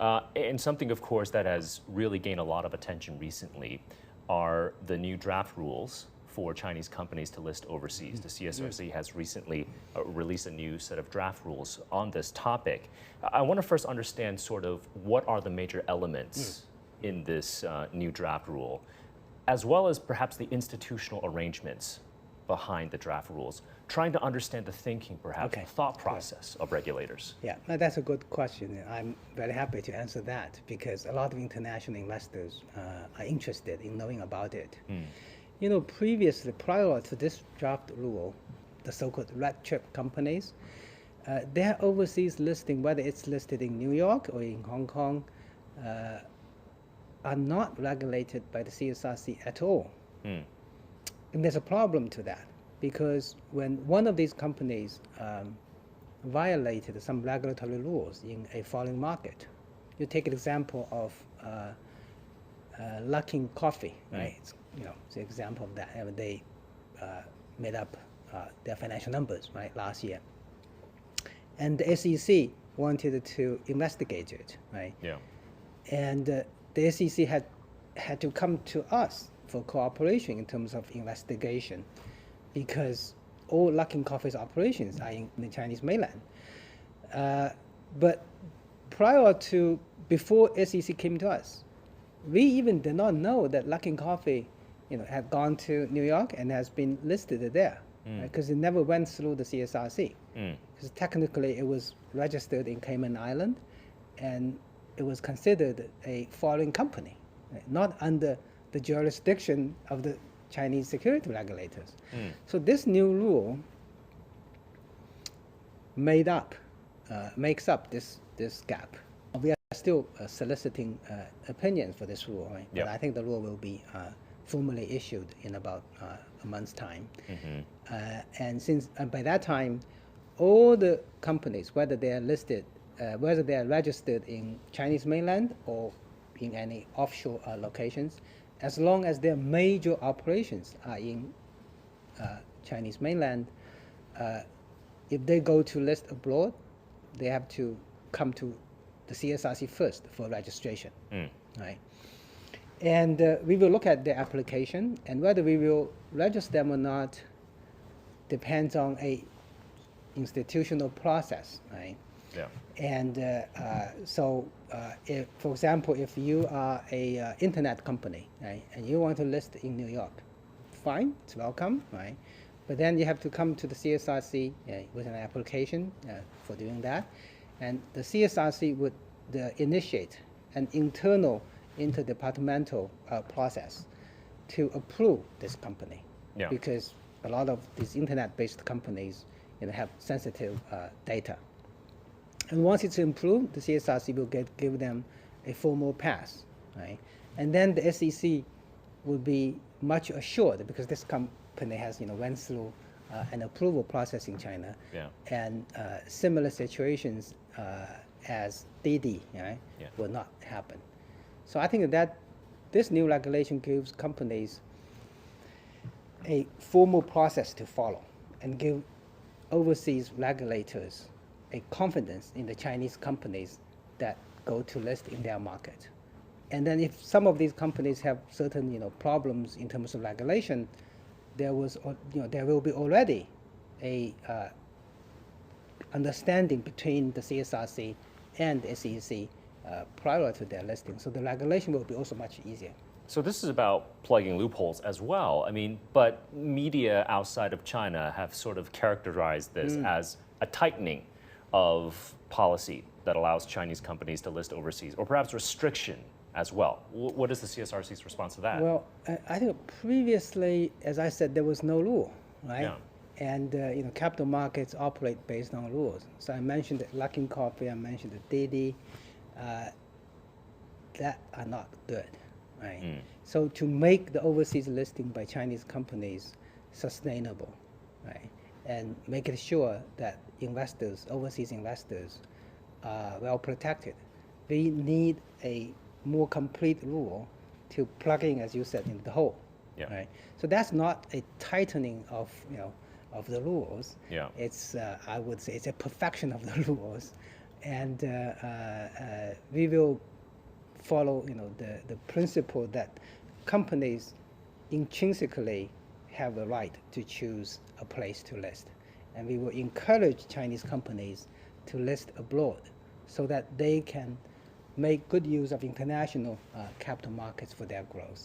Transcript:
And something, of course, that has really gained a lot of attention recently are the new draft rules for Chinese companies to list overseas. The CSRC has recently released a new set of draft rules on this topic. I want to first understand sort of what are the major elements in this new draft rule, as well as perhaps the institutional arrangements behind the draft rules, trying to understand the thinking, perhaps, the thought process of regulators. Yeah, that's a good question. I'm very happy to answer that because a lot of international investors are interested in knowing about it. You know, previously, prior to this draft rule, the so-called red chip companies, their overseas listing, whether it's listed in New York or in Hong Kong, are not regulated by the CSRC at all. And there's a problem to that because when one of these companies violated some regulatory rules in a foreign market, you take an example of Luckin Coffee, right? You know, it's an example of that. And they made up their financial numbers, right, last year. And the SEC wanted to investigate it, right? Yeah. And the SEC had to come to us for cooperation in terms of investigation because all Luckin Coffee's operations are in the Chinese mainland. But before SEC came to us, we even did not know that Luckin Coffee, you know, had gone to New York and has been listed there because it never went through the CSRC. Because technically it was registered in Cayman Island and it was considered a foreign company, right? Not under the jurisdiction of the Chinese security regulators. So this new rule makes up this gap. We are still soliciting opinions for this rule, right? Yep. But I think the rule will be formally issued in about a month's time. And since by that time, all the companies, whether they are listed, whether they are registered in Chinese mainland or in any offshore locations, as long as their major operations are in Chinese mainland, if they go to list abroad, they have to come to the CSRC first for registration, right? And we will look at the application, and whether we will register them or not depends on a institutional process, right? Yeah. And if, for example, if you are a internet company, right, and you want to list in New York, fine, it's welcome, right? But then you have to come to the CSRC with an application for doing that, and the CSRC would initiate an internal interdepartmental process to approve this company, because a lot of these internet-based companies, you know, have sensitive data. And once it's approved, the CSRC will give them a formal pass, right? And then the SEC will be much assured because this company has, you know, went through an approval process in China, and similar situations as Didi, right, will not happen. So I think that this new regulation gives companies a formal process to follow and give overseas regulators a confidence in the Chinese companies that go to list in their market. And then if some of these companies have certain, you know, problems in terms of regulation, there will be already a understanding between the CSRC and the SEC prior to their listing. So the regulation will be also much easier. So this is about plugging loopholes as well. I mean, but media outside of China have sort of characterized this as a tightening of policy that allows Chinese companies to list overseas, or perhaps restriction as well. What is the CSRC's response to that? Well, I think previously, as I said, there was no rule, right? Yeah. And you know, capital markets operate based on rules. So I mentioned Luckin Coffee, I mentioned Didi, that are not good, right? So to make the overseas listing by Chinese companies sustainable, right, and make it sure that investors, overseas investors, are well protected, we need a more complete rule to plug in, as you said, in the hole, right? So that's not a tightening of, you know, of the rules. Yeah. It's I would say it's a perfection of the rules, and we will follow, the principle that companies intrinsically have the right to choose a place to list, and we will encourage Chinese companies to list abroad so that they can make good use of international capital markets for their growth.